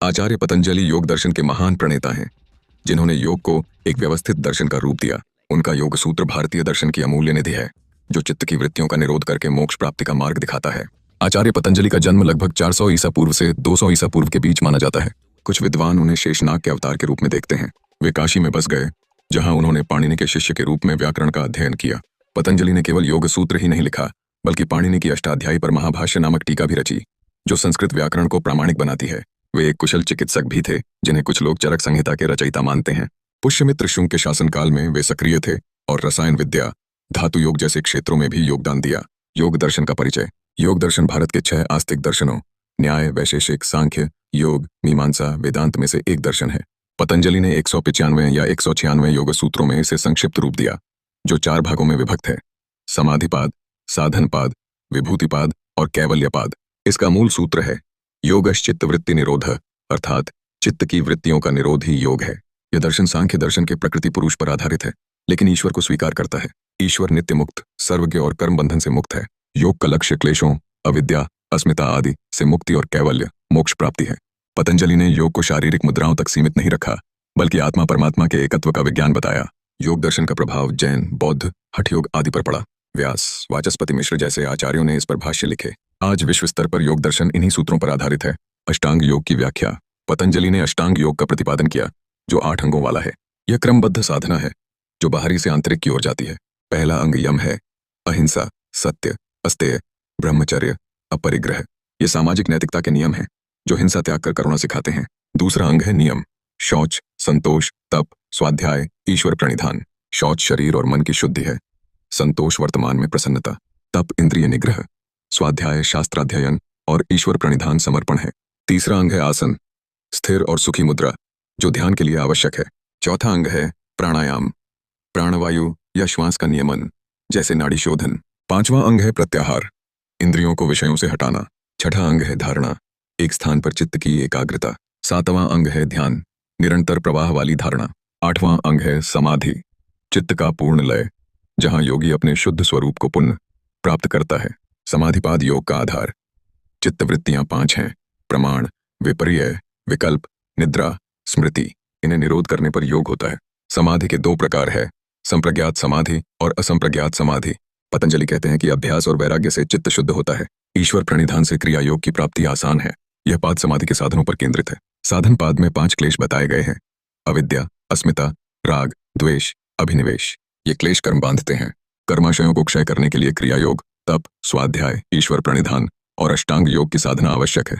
आचार्य पतंजलि योग दर्शन के महान प्रणेता हैं, जिन्होंने योग को एक व्यवस्थित दर्शन का रूप दिया। उनका योग सूत्र भारतीय दर्शन की अमूल्य निधि है, जो चित्त की वृत्तियों का निरोध करके मोक्ष प्राप्ति का मार्ग दिखाता है। आचार्य पतंजलि का जन्म लगभग 400 ईसा पूर्व से 200 ईसा पूर्व के बीच माना जाता है। कुछ विद्वान उन्हें शेषनाग के अवतार के रूप में देखते हैं। वे काशी में बस गए, जहां उन्होंने पाणिनि के शिष्य के रूप में व्याकरण का अध्ययन किया। पतंजलि ने केवल योग सूत्र ही नहीं लिखा, बल्कि पाणिनि की अष्टाध्यायी पर महाभाष्य नामक टीका भी रची, जो संस्कृत व्याकरण को प्रामाणिक बनाती है। वे एक कुशल चिकित्सक भी थे, जिन्हें कुछ लोग चरक संहिता के रचयिता मानते हैं। पुष्यमित्र शुंग के शासनकाल में वे सक्रिय थे और रसायन विद्या, धातु योग जैसे क्षेत्रों में भी योगदान दिया। योग दर्शन का परिचय। योग दर्शन भारत के 6 आस्तिक दर्शनों न्याय, वैशेषिक, सांख्य, योग, मीमांसा, वेदांत में से एक दर्शन है। पतंजलि ने 195 या 196 योग सूत्रों में इसे संक्षिप्त रूप दिया, जो 4 भागों में विभक्त है: समाधिपाद, साधनपाद, विभूतिपाद और कैवल्यपाद। इसका मूल सूत्र है योगश्चित्त वृत्ति निरोध, अर्थात चित्त की वृत्तियों का निरोध ही योग है। यह दर्शन सांख्य दर्शन के प्रकृति पुरुष पर आधारित है, लेकिन ईश्वर को स्वीकार करता है। ईश्वर नित्य मुक्त, सर्वज्ञ और कर्म बंधन से मुक्त है। योग का लक्ष्य क्लेशों, अविद्या, अस्मिता आदि से मुक्ति और कैवल्य, मोक्ष प्राप्ति है। पतंजलि ने योग को शारीरिक मुद्राओं तक सीमित नहीं रखा, बल्कि आत्मा परमात्मा के एकत्व का विज्ञान बताया। योग दर्शन का प्रभाव जैन, बौद्ध, हठ योग आदि पर पड़ा। व्यास, वाचस्पति मिश्र जैसे आचार्यों ने इस पर भाष्य लिखे। आज विश्व स्तर पर योग दर्शन इन्हीं सूत्रों पर आधारित है। अष्टांग योग की व्याख्या। पतंजलि ने अष्टांग योग का प्रतिपादन किया, जो 8 अंगों वाला है। यह क्रमबद्ध साधना है, जो बाहरी से आंतरिक की ओर जाती है। पहला अंग यम है, अहिंसा, सत्य, अस्तेय, ब्रह्मचर्य, अपरिग्रह। ये सामाजिक नैतिकता के नियम हैं, जो हिंसा त्याग कर करुणा सिखाते हैं। दूसरा अंग है नियम, शौच, संतोष, तप, स्वाध्याय, ईश्वर प्रणिधान। शौच शरीर और मन की शुद्धि है, संतोष वर्तमान में प्रसन्नता, तप इंद्रिय निग्रह, स्वाध्याय शास्त्राध्ययन और ईश्वर प्रणिधान समर्पण है। तीसरा अंग है आसन, स्थिर और सुखी मुद्रा, जो ध्यान के लिए आवश्यक है। चौथा अंग है प्राणायाम, प्राणवायु या श्वास का नियमन, जैसे नाड़ी शोधन। पांचवा अंग है प्रत्याहार, इंद्रियों को विषयों से हटाना। छठा अंग है धारणा, एक स्थान पर चित्त की एकाग्रता। सातवां अंग है ध्यान, निरंतर प्रवाह वाली धारणा। आठवां अंग है समाधि, चित्त का पूर्ण लय, जहां योगी अपने शुद्ध स्वरूप को पुनः प्राप्त करता है। समाधिपाद योग का आधार। चित्तवृत्तियां 5 हैं: प्रमाण, विपर्यय, विकल्प, निद्रा, स्मृति। इन्हें निरोध करने पर योग होता है। समाधि के 2 प्रकार है, संप्रज्ञात समाधि और असंप्रज्ञात समाधि। पतंजलि कहते हैं कि अभ्यास और वैराग्य से चित्त शुद्ध होता है। ईश्वर प्रणिधान से क्रिया योग की प्राप्ति आसान है। यह पाद समाधि के साधनों पर केंद्रित है। साधन पाद में 5 क्लेश बताए गए हैं: अविद्या, अस्मिता, राग, द्वेष, अभिनिवेश। ये क्लेश कर्म बांधते हैं। कर्माशयों को क्षय करने के लिए क्रिया योग, तप, स्वाध्याय, ईश्वर प्रणिधान और अष्टांग योग की साधना आवश्यक है।